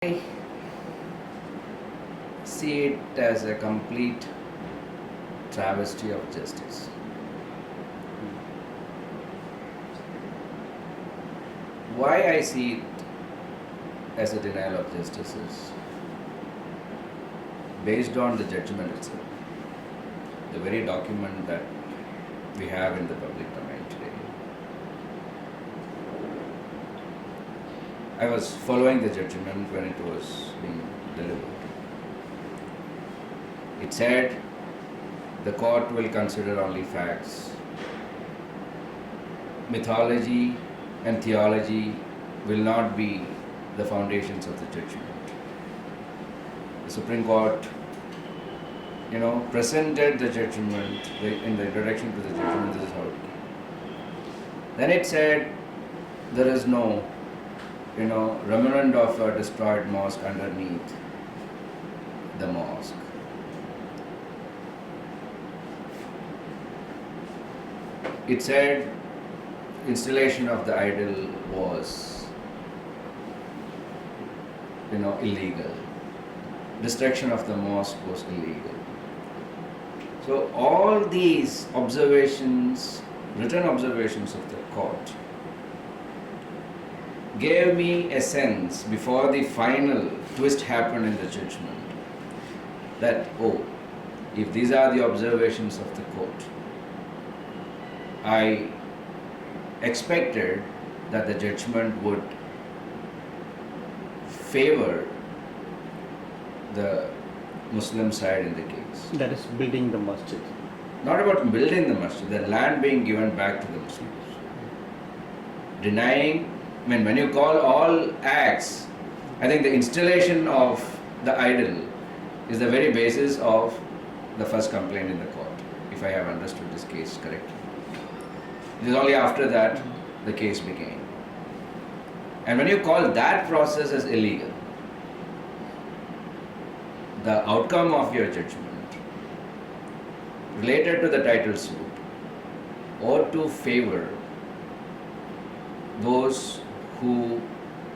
I see it as a complete travesty of justice. Why I see it as a denial of justice is based on the judgment itself, the very document that we have in the public domain today. I was following the judgment when it was being delivered. It said the court will consider only facts. Mythology and theology will not be the foundations of the judgment. The Supreme Court, presented the judgment in the introduction to the judgment. This is how it came. Then it said there is no, remnant of a destroyed mosque underneath the mosque. It said installation of the idol was, illegal. Destruction of the mosque was illegal. So all these observations, written observations of the court, gave me a sense before the final twist happened in the judgment that, if these are the observations of the court, I expected that the judgment would favor the Muslim side in the case. That is building the masjid. Not about building the masjid, the land being given back to the Muslims. Denying, when you call all acts, I think the installation of the idol is the very basis of the first complaint in the court, if I have understood this case correctly. It is only after that the case began. And when you call that process as illegal, the outcome of your judgment related to the title suit ought to favor those who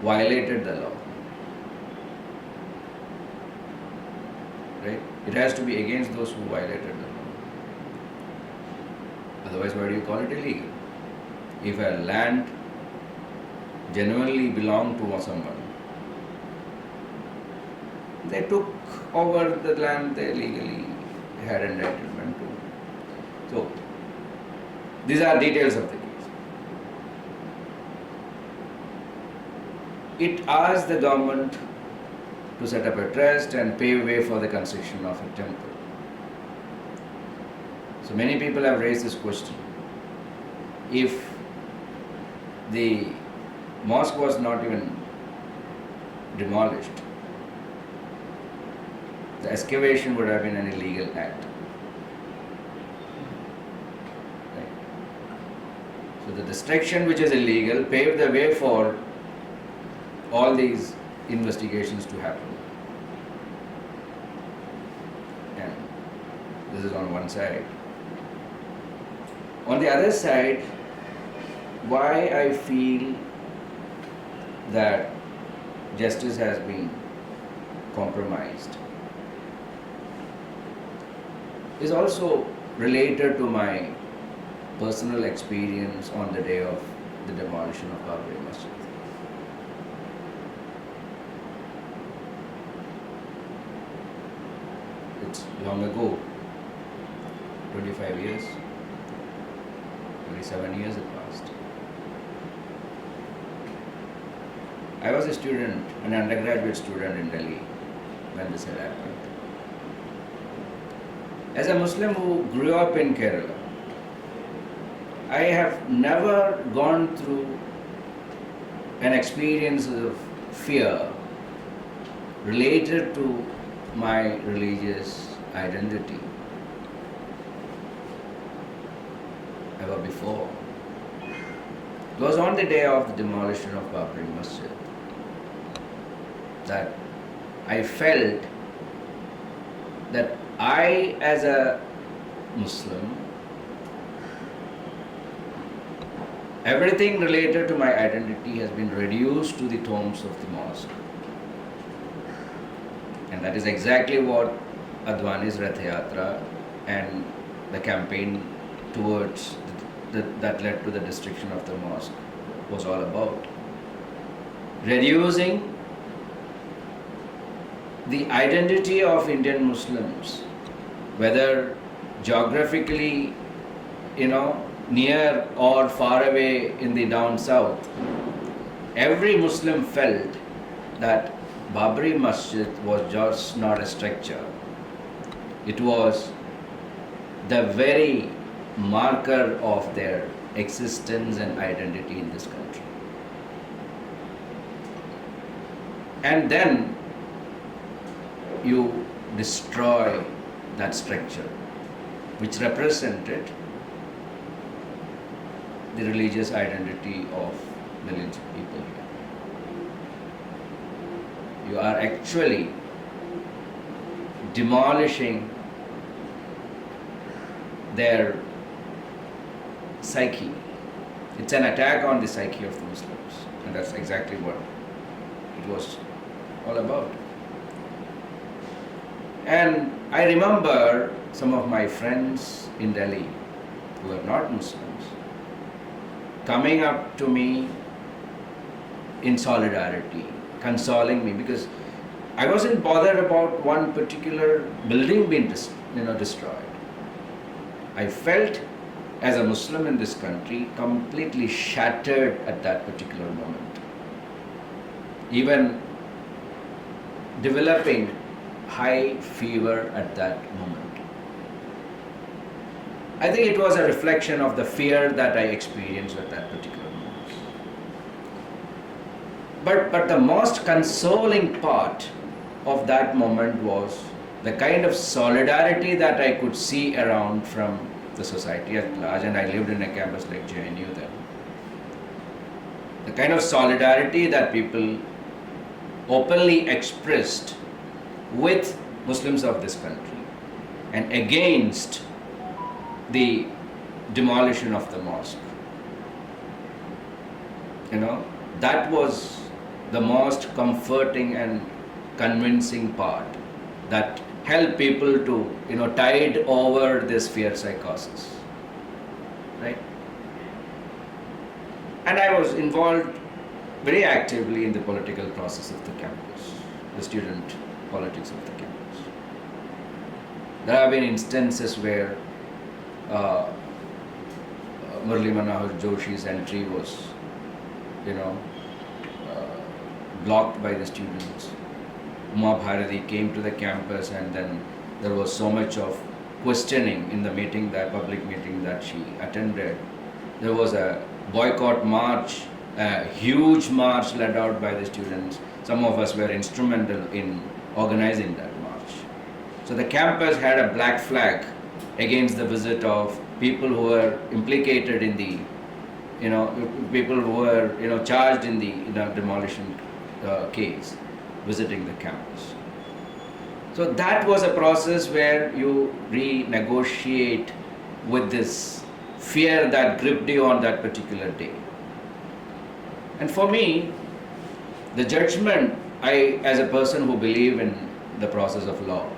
violated the law. Right? It has to be against those who violated the law. Otherwise, why do you call it illegal? If a land genuinely belonged to someone, they took over the land they legally had entitlement to. So, these are details of the case. It asked the government to set up a trust and pave way for the construction of a temple. So many people have raised this question. If the mosque was not even demolished, the excavation would have been an illegal act. Right? So the destruction which is illegal paved the way for all these investigations to happen. And this is on one side. On the other side, why I feel that justice has been compromised is also related to my personal experience on the day of the demolition of Babri Masjid. It's long ago, 25 years, 27 years have passed. I was a student, an undergraduate student in Delhi when this had happened. As a Muslim who grew up in Kerala, I have never gone through an experience of fear related to my religious identity ever before. It was on the day of the demolition of Babri Masjid that I felt that I, as a Muslim, everything related to my identity has been reduced to the tombs of the mosque. And that is exactly what Advani's Rath Yatra and the campaign towards that led to the destruction of the mosque was all about. Reducing the identity of Indian Muslims, whether geographically, near or far away in the down south, every Muslim felt that Babri Masjid was just not a structure. It was the very marker of their existence and identity in this country. And then you destroy that structure, which represented the religious identity of millions of people here. You are actually demolishing their psyche. It's an attack on the psyche of the Muslims, and that's exactly what it was all about. And I remember some of my friends in Delhi who are not Muslims coming up to me in solidarity, consoling me, because I wasn't bothered about one particular building being destroyed. I felt as a Muslim in this country completely shattered at that particular moment. Even developing high fever at that moment. I think it was a reflection of the fear that I experienced at that particular moment. But the most consoling part of that moment was the kind of solidarity that I could see around from the society at large, and I lived in a campus like JNU then. The kind of solidarity that people openly expressed with Muslims of this country and against the demolition of the mosque. That was the most comforting and convincing part that helped people to, tide over this fear psychosis. Right? And I was involved very actively in the political process of the campus, the student politics of the campus. There have been instances where Murli Manohar Joshi's entry was, blocked by the students. Uma Bharati came to the campus, and then there was so much of questioning in the meeting, that public meeting that she attended. There was a boycott march, a huge march led out by the students. Some of us were instrumental in organizing that march. So the campus had a black flag against the visit of people who were implicated in the, people who were, charged in the demolition case, visiting the campus. So that was a process where you renegotiate with this fear that gripped you on that particular day. And for me, the judgment, as a person who believes in the process of law,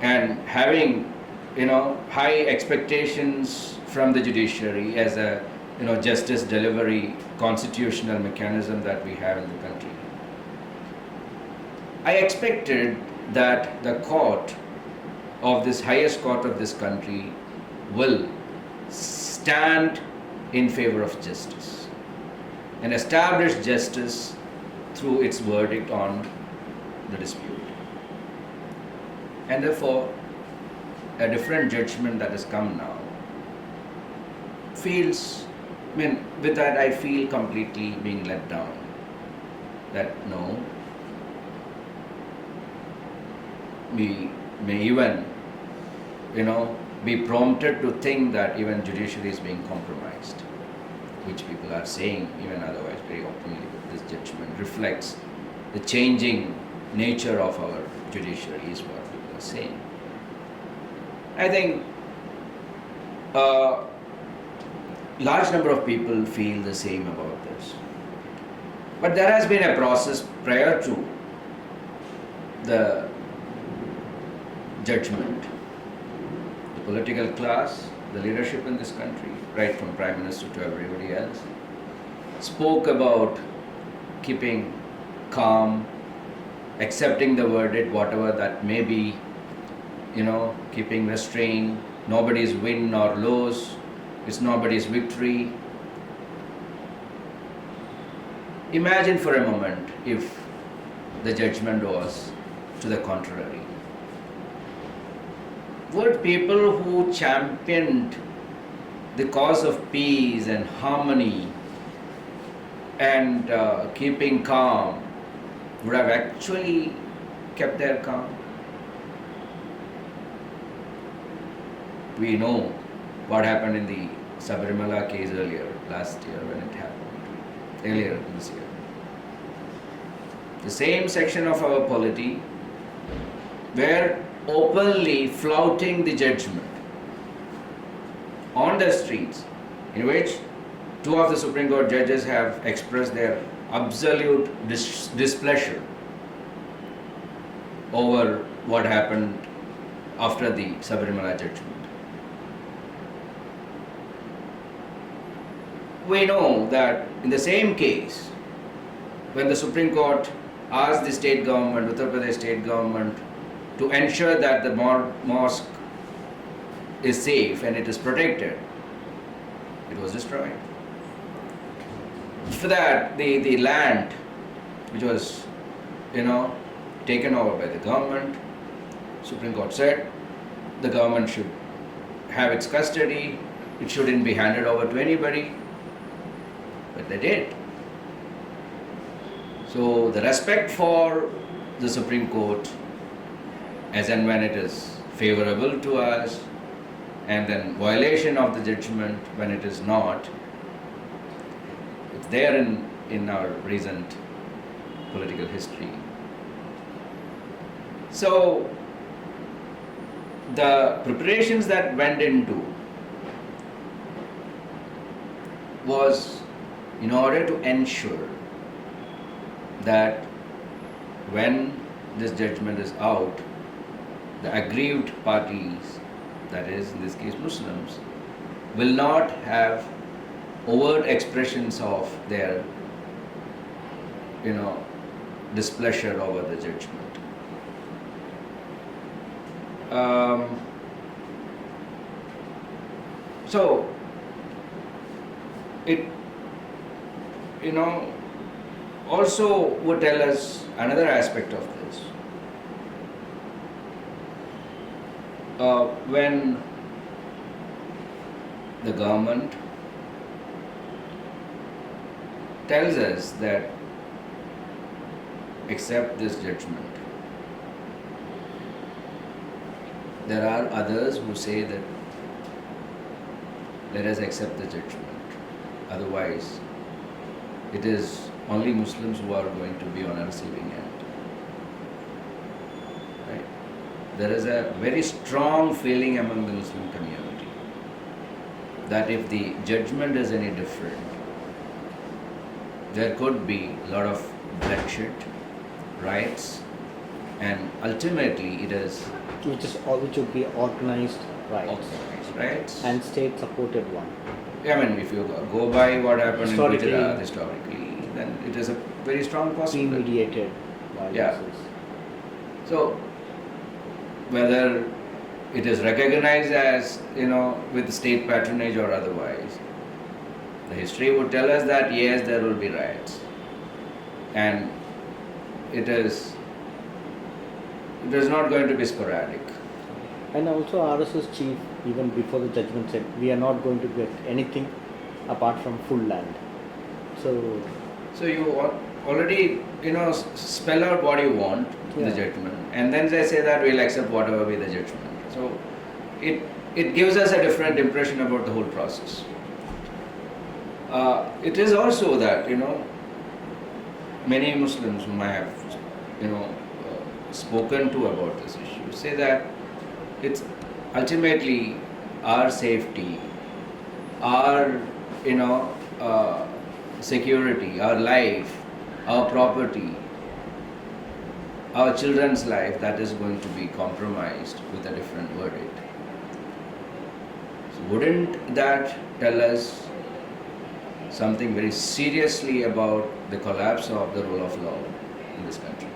and having, high expectations from the judiciary as a, justice delivery constitutional mechanism that we have in the country, I expected that the court of this highest court of this country will stand in favor of justice and establish justice through its verdict on the dispute. And therefore, a different judgment that has come now with that I feel completely being let down. That no, we may even, be prompted to think that even judiciary is being compromised, which people are saying even otherwise very openly. This judgment reflects the changing nature of our judiciary is what people are saying. I think a large number of people feel the same about this. But there has been a process prior to the judgment, the political class, the leadership in this country, right from Prime Minister to everybody else, spoke about keeping calm, accepting the verdict, whatever that may be, keeping restraint, nobody's win nor lose, it's nobody's victory. Imagine for a moment if the judgment was to the contrary. Would people who championed the cause of peace and harmony and keeping calm would have actually kept their calm? We know what happened in the Sabarimala case last year when it happened, earlier this year. The same section of our polity were openly flouting the judgment on the streets, in which two of the Supreme Court judges have expressed their absolute displeasure over what happened after the Sabarimala judgment. We know that in the same case, when the Supreme Court asked the state government, Uttar Pradesh state government, to ensure that the mosque is safe and it is protected, it was destroyed. For that, the land which was, taken over by the government, Supreme Court said the government should have its custody, it shouldn't be handed over to anybody, but they did. So the respect for the Supreme Court, as and when it is favorable to us, and then violation of the judgment when it is not, it's there in our recent political history. So the preparations that went into was in order to ensure that when this judgment is out, the aggrieved parties, that is in this case Muslims, will not have overt expressions of their displeasure over the judgment. So it also would tell us another aspect of this. When the government tells us that accept this judgment, there are others who say that let us accept the judgment, otherwise it is only Muslims who are going to be on a receiving end. Right? There is a very strong feeling among the Muslim community that if the judgment is any different, there could be a lot of bloodshed, riots, and ultimately it is which would be organized riots and state-supported one. I mean, if you go by what happened in Gujarat historically, then it is a very strong possibility. Premeditated violences. Yeah. So, whether it is recognized as, with state patronage or otherwise, the history would tell us that yes, there will be riots. And it is not going to be sporadic. And also RSS chief, even before the judgment, said we are not going to get anything apart from full land. So you already spell out what you want in the judgment, and then they say that we'll accept whatever be the judgment. So it gives us a different impression about the whole process. It is also that many Muslims whom I have spoken to about this issue say that it's ultimately our safety, our security, our life, our property our children's life that is going to be compromised with a different verdict. So wouldn't that tell us something very seriously about the collapse of the rule of law in this country?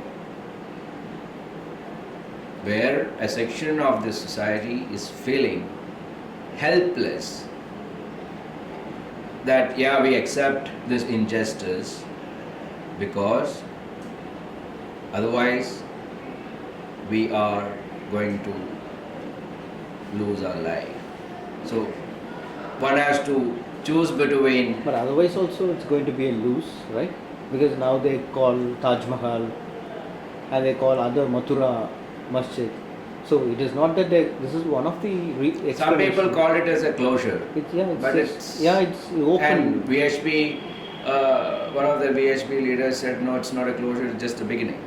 Where a section of this society is feeling helpless that, yeah, we accept this injustice because otherwise we are going to lose our life. So one has to choose between. But otherwise also it's going to be a lose, right? Because now they call Taj Mahal and they call other Mathura Masjid. So it is not that this is one of the Some people call it as a closure. But it's open. And VHP, one of the VHP leaders said, no, it's not a closure, it's just the beginning.